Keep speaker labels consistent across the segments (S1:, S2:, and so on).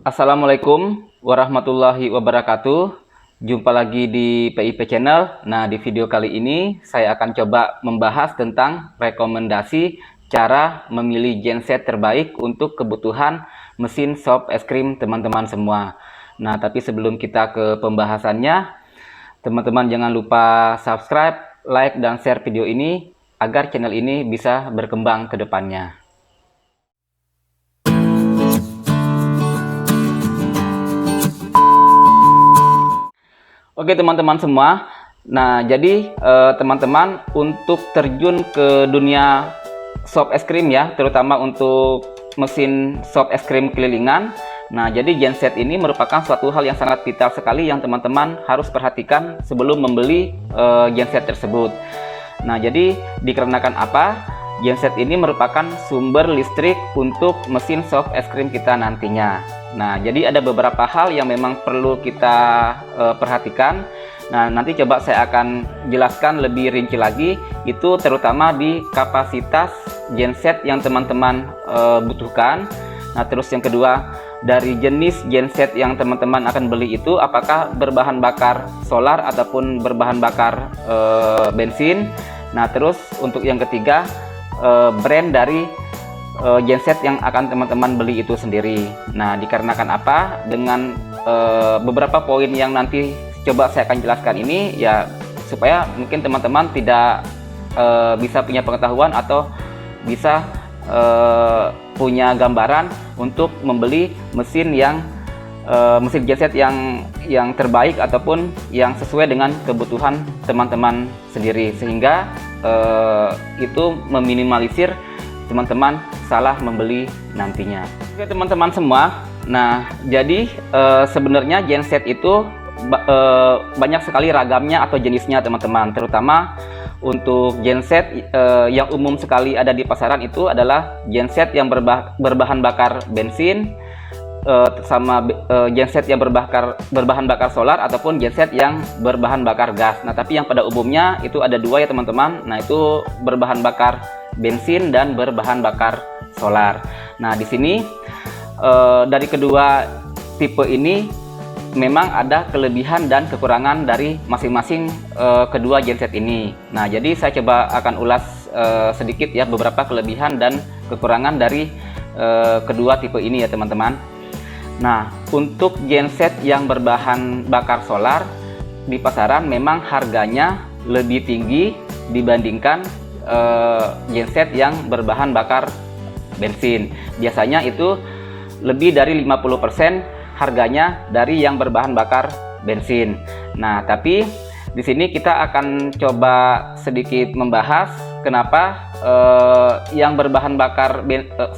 S1: Assalamualaikum warahmatullahi wabarakatuh. Jumpa lagi di PIP Channel. Nah, di video kali ini saya akan coba membahas tentang rekomendasi cara memilih genset terbaik untuk kebutuhan mesin shop es krim teman-teman semua. Nah, tapi sebelum kita ke pembahasannya, teman-teman jangan lupa subscribe, like, dan share video ini agar channel ini bisa berkembang ke depannya. Oke teman-teman semua, nah jadi teman-teman untuk terjun ke dunia shop es krim ya, terutama untuk mesin shop es krim kelilingan. Nah jadi genset ini merupakan suatu hal yang sangat vital sekali yang teman-teman harus perhatikan sebelum membeli genset tersebut. Nah jadi dikarenakan apa? Genset ini merupakan sumber listrik untuk mesin shop es krim kita nantinya. Nah, jadi ada beberapa hal yang memang perlu kita perhatikan. Nah, nanti coba saya akan jelaskan lebih rinci lagi, itu terutama di kapasitas genset yang teman-teman butuhkan. Nah, terus yang kedua, dari jenis genset yang teman-teman akan beli itu apakah berbahan bakar solar ataupun berbahan bakar bensin. Nah, terus untuk yang ketiga, brand dari genset yang akan teman-teman beli itu sendiri. Nah, dikarenakan apa? Dengan beberapa poin yang nanti coba saya akan jelaskan ini ya, supaya mungkin teman-teman tidak bisa punya pengetahuan atau bisa punya gambaran untuk membeli mesin genset yang terbaik ataupun yang sesuai dengan kebutuhan teman-teman sendiri, sehingga itu meminimalisir teman-teman salah membeli nantinya. Oke teman-teman semua, nah jadi sebenarnya genset itu banyak sekali ragamnya atau jenisnya teman-teman. Terutama untuk genset yang umum sekali ada di pasaran itu adalah genset yang berbahan bakar bensin, sama genset yang berbahan bakar solar ataupun genset yang berbahan bakar gas. Nah, tapi yang pada umumnya itu ada dua ya teman-teman. Nah, itu berbahan bakar bensin dan berbahan bakar solar. Nah, di sini dari kedua tipe ini memang ada kelebihan dan kekurangan dari masing-masing kedua genset ini. Nah, jadi saya coba akan ulas sedikit ya beberapa kelebihan dan kekurangan dari kedua tipe ini ya teman-teman. Nah, untuk genset yang berbahan bakar solar di pasaran memang harganya lebih tinggi dibandingkan genset yang berbahan bakar bensin. Biasanya itu lebih dari 50% harganya dari yang berbahan bakar bensin. Nah, tapi di sini kita akan coba sedikit membahas kenapa yang berbahan bakar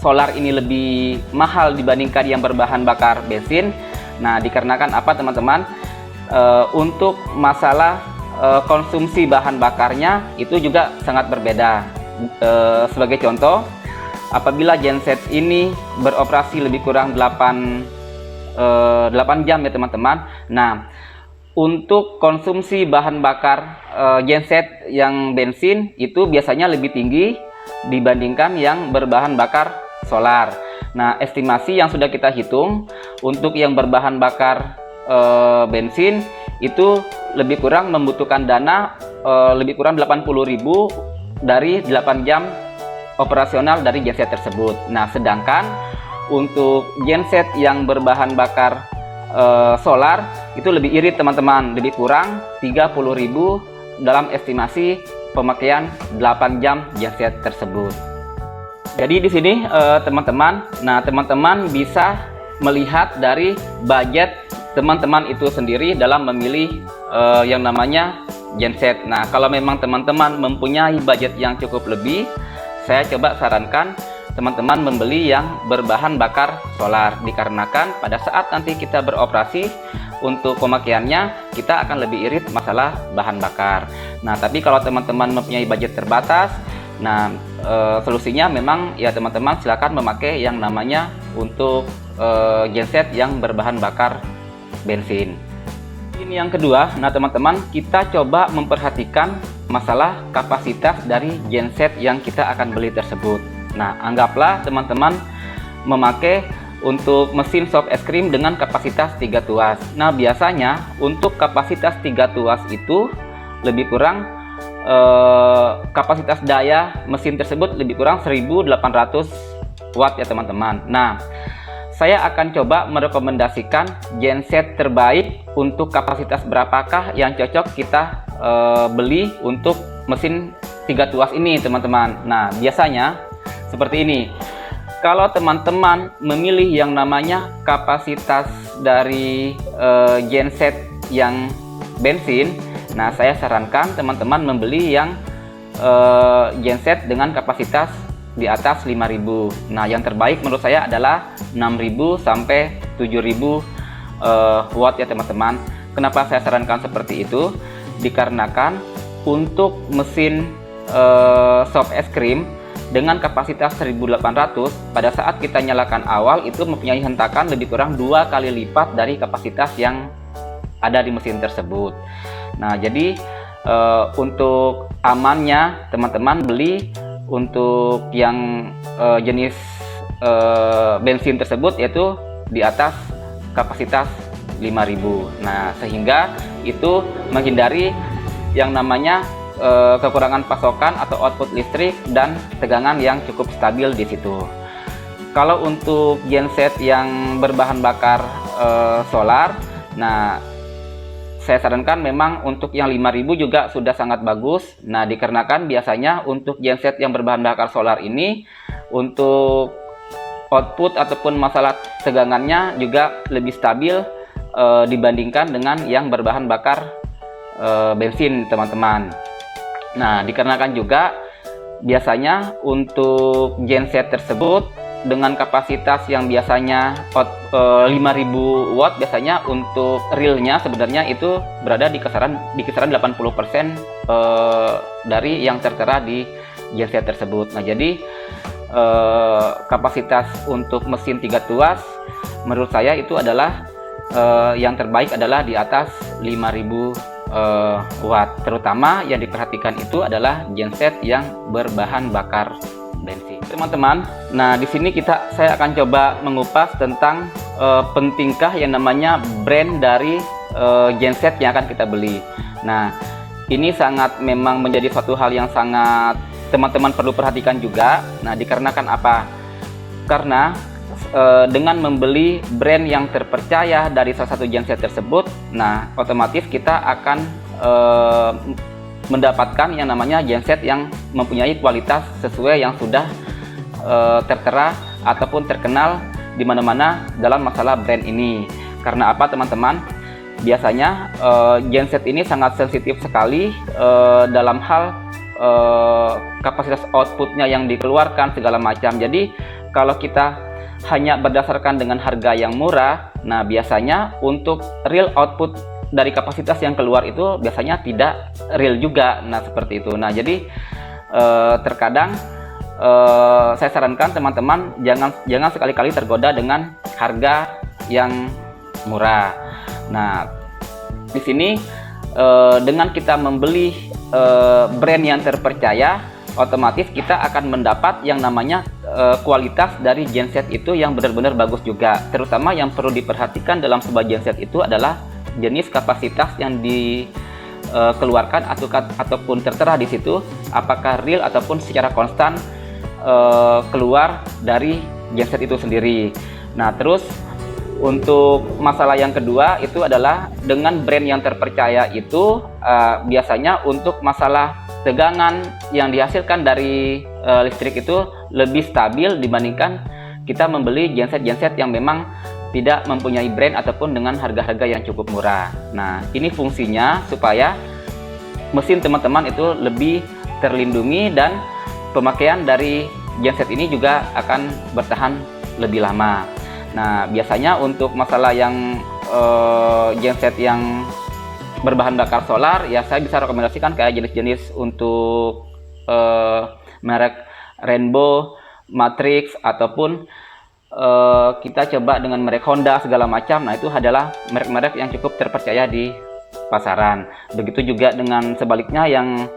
S1: solar ini lebih mahal dibandingkan yang berbahan bakar bensin. Nah, dikarenakan apa teman-teman? Untuk masalah konsumsi bahan bakarnya itu juga sangat berbeda. Sebagai contoh, apabila genset ini beroperasi lebih kurang 8 jam ya teman-teman. Nah, untuk konsumsi bahan bakar genset yang bensin itu biasanya lebih tinggi dibandingkan yang berbahan bakar solar. Nah, estimasi yang sudah kita hitung untuk yang berbahan bakar bensin itu lebih kurang membutuhkan dana lebih kurang 80.000 dari 8 jam operasional dari genset tersebut. Nah, sedangkan untuk genset yang berbahan bakar solar itu lebih irit teman-teman, lebih kurang 30.000 dalam estimasi pemakaian 8 jam genset tersebut. Jadi di sini teman-teman, nah teman-teman bisa melihat dari budget teman-teman itu sendiri dalam memilih yang namanya genset. Nah, kalau memang teman-teman mempunyai budget yang cukup lebih, saya coba sarankan teman-teman membeli yang berbahan bakar solar, dikarenakan pada saat nanti kita beroperasi untuk pemakaiannya kita akan lebih irit masalah bahan bakar. Nah, tapi kalau teman-teman mempunyai budget terbatas, nah solusinya memang ya teman-teman silakan memakai yang namanya untuk genset yang berbahan bakar bensin. Ini yang kedua, nah teman-teman kita coba memperhatikan masalah kapasitas dari genset yang kita akan beli tersebut. Nah, anggaplah teman-teman memakai untuk mesin soft es krim dengan kapasitas 3 tuas. Nah, biasanya untuk kapasitas 3 tuas itu lebih kurang kapasitas daya mesin tersebut lebih kurang 1800 watt ya teman-teman. Nah, saya akan coba merekomendasikan genset terbaik untuk kapasitas berapakah yang cocok kita beli untuk mesin 3 tuas ini teman-teman. Nah, biasanya seperti ini. Kalau teman-teman memilih yang namanya kapasitas dari genset yang bensin, nah saya sarankan teman-teman membeli yang genset dengan kapasitas di atas 5000. Nah, yang terbaik menurut saya adalah 6000 sampai 7000 watt ya teman-teman. Kenapa saya sarankan seperti itu? Dikarenakan untuk mesin soft es krim dengan kapasitas 1800 pada saat kita nyalakan awal itu mempunyai hentakan lebih kurang 2 kali lipat dari kapasitas yang ada di mesin tersebut. Nah, jadi untuk amannya teman-teman beli untuk yang jenis bensin tersebut yaitu di atas kapasitas 5000. Nah, sehingga itu menghindari yang namanya kekurangan pasokan atau output listrik dan tegangan yang cukup stabil di situ. Kalau untuk genset yang berbahan bakar solar, nah saya sarankan memang untuk yang 5000 juga sudah sangat bagus. Nah, dikarenakan biasanya untuk genset yang berbahan bakar solar ini untuk output ataupun masalah tegangannya juga lebih stabil dibandingkan dengan yang berbahan bakar bensin teman-teman. Nah, dikarenakan juga biasanya untuk genset tersebut dengan kapasitas yang biasanya 5000 watt, biasanya untuk realnya sebenarnya itu berada di kisaran 80% dari yang tertera di genset tersebut. Nah, jadi kapasitas untuk mesin 3 tuas menurut saya itu adalah yang terbaik adalah di atas 5000 watt. Terutama yang diperhatikan itu adalah genset yang berbahan bakar bensin. Teman-teman, nah di sini saya akan coba mengupas tentang pentingkah yang namanya brand dari genset yang akan kita beli. Nah, ini sangat memang menjadi suatu hal yang sangat teman-teman perlu perhatikan juga. Nah, dikarenakan apa? Karena dengan membeli brand yang terpercaya dari salah satu genset tersebut, nah otomatis kita akan mendapatkan yang namanya genset yang mempunyai kualitas sesuai yang sudah tertera ataupun terkenal di mana-mana dalam masalah brand ini. Karena apa teman-teman? Biasanya genset ini sangat sensitif sekali dalam hal kapasitas outputnya yang dikeluarkan segala macam. Jadi kalau kita hanya berdasarkan dengan harga yang murah, nah biasanya untuk real output dari kapasitas yang keluar itu biasanya tidak real juga. Nah, seperti itu. Nah, jadi terkadang saya sarankan teman-teman jangan sekali-kali tergoda dengan harga yang murah. Nah, di sini dengan kita membeli brand yang terpercaya, otomatis kita akan mendapat yang namanya kualitas dari genset itu yang benar-benar bagus juga. Terutama yang perlu diperhatikan dalam sebuah genset itu adalah jenis kapasitas yang dikeluarkan ataupun tertera di situ, apakah real ataupun secara konstan keluar dari genset itu sendiri. Nah, terus untuk masalah yang kedua itu adalah dengan brand yang terpercaya itu biasanya untuk masalah tegangan yang dihasilkan dari listrik itu lebih stabil dibandingkan kita membeli genset-genset yang memang tidak mempunyai brand ataupun dengan harga-harga yang cukup murah. Nah, ini fungsinya supaya mesin teman-teman itu lebih terlindungi dan pemakaian dari genset ini juga akan bertahan lebih lama. Nah, biasanya untuk masalah yang genset yang berbahan bakar solar, ya saya bisa rekomendasikan kayak jenis-jenis untuk merek Rainbow, Matrix, ataupun kita coba dengan merek Honda segala macam. Nah, itu adalah merek-merek yang cukup terpercaya di pasaran. Begitu juga dengan sebaliknya yang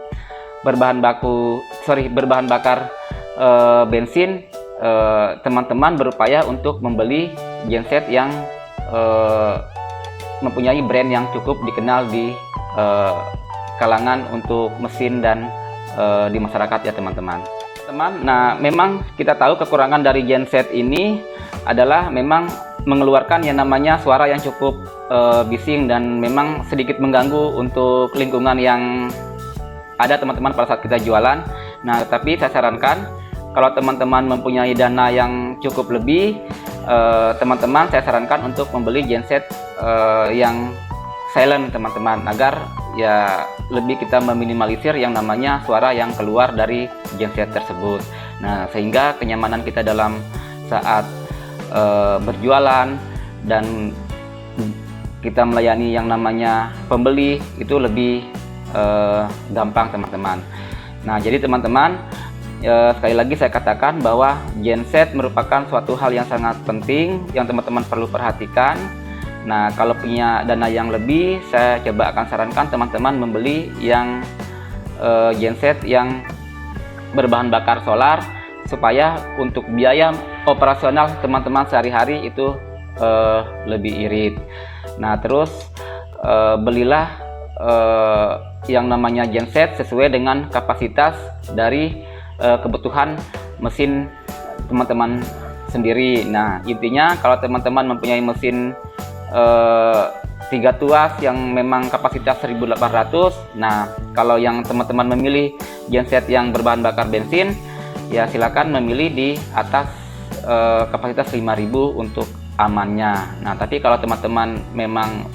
S1: berbahan bakar bensin, teman-teman berupaya untuk membeli genset yang mempunyai brand yang cukup dikenal di kalangan untuk mesin dan di masyarakat ya teman-teman. Nah memang kita tahu kekurangan dari genset ini adalah memang mengeluarkan yang namanya suara yang cukup bising dan memang sedikit mengganggu untuk lingkungan yang ada teman-teman pada saat kita jualan. Nah tapi saya sarankan kalau teman-teman mempunyai dana yang cukup lebih, teman-teman saya sarankan untuk membeli genset yang silent teman-teman, agar ya lebih kita meminimalisir yang namanya suara yang keluar dari genset tersebut. Nah sehingga kenyamanan kita dalam saat berjualan dan kita melayani yang namanya pembeli itu lebih gampang teman-teman. Nah jadi teman-teman, sekali lagi saya katakan bahwa genset merupakan suatu hal yang sangat penting yang teman-teman perlu perhatikan. Nah kalau punya dana yang lebih, saya coba akan sarankan teman-teman membeli yang genset yang berbahan bakar solar, supaya untuk biaya operasional teman-teman sehari-hari itu lebih irit. Nah terus belilah yang namanya genset sesuai dengan kapasitas dari kebutuhan mesin teman-teman sendiri. Nah intinya kalau teman-teman mempunyai mesin 3 tuas yang memang kapasitas 1800, nah kalau yang teman-teman memilih genset yang berbahan bakar bensin, ya silakan memilih di atas kapasitas 5000 untuk amannya. Nah tapi kalau teman-teman memang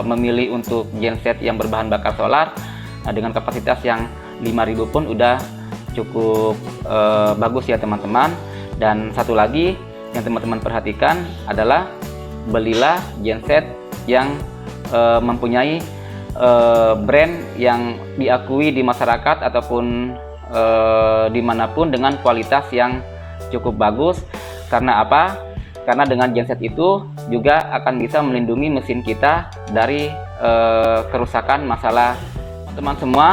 S1: memilih untuk genset yang berbahan bakar solar, nah dengan kapasitas yang 5000 pun udah cukup bagus ya teman-teman. Dan satu lagi yang teman-teman perhatikan adalah belilah genset yang mempunyai brand yang diakui di masyarakat ataupun dimanapun dengan kualitas yang cukup bagus. Karena apa? Karena dengan genset itu juga akan bisa melindungi mesin kita dari kerusakan masalah. Teman-teman semua,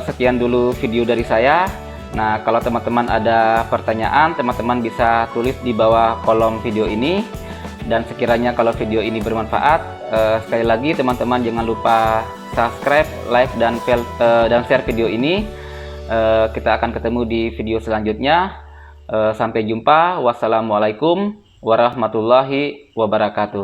S1: sekian dulu video dari saya. Nah kalau teman-teman ada pertanyaan, teman-teman bisa tulis di bawah kolom video ini. Dan sekiranya kalau video ini bermanfaat, sekali lagi teman-teman jangan lupa subscribe, like, dan share video ini. Kita akan ketemu di video selanjutnya. Sampai jumpa. Wassalamualaikum warahmatullahi wabarakatuh.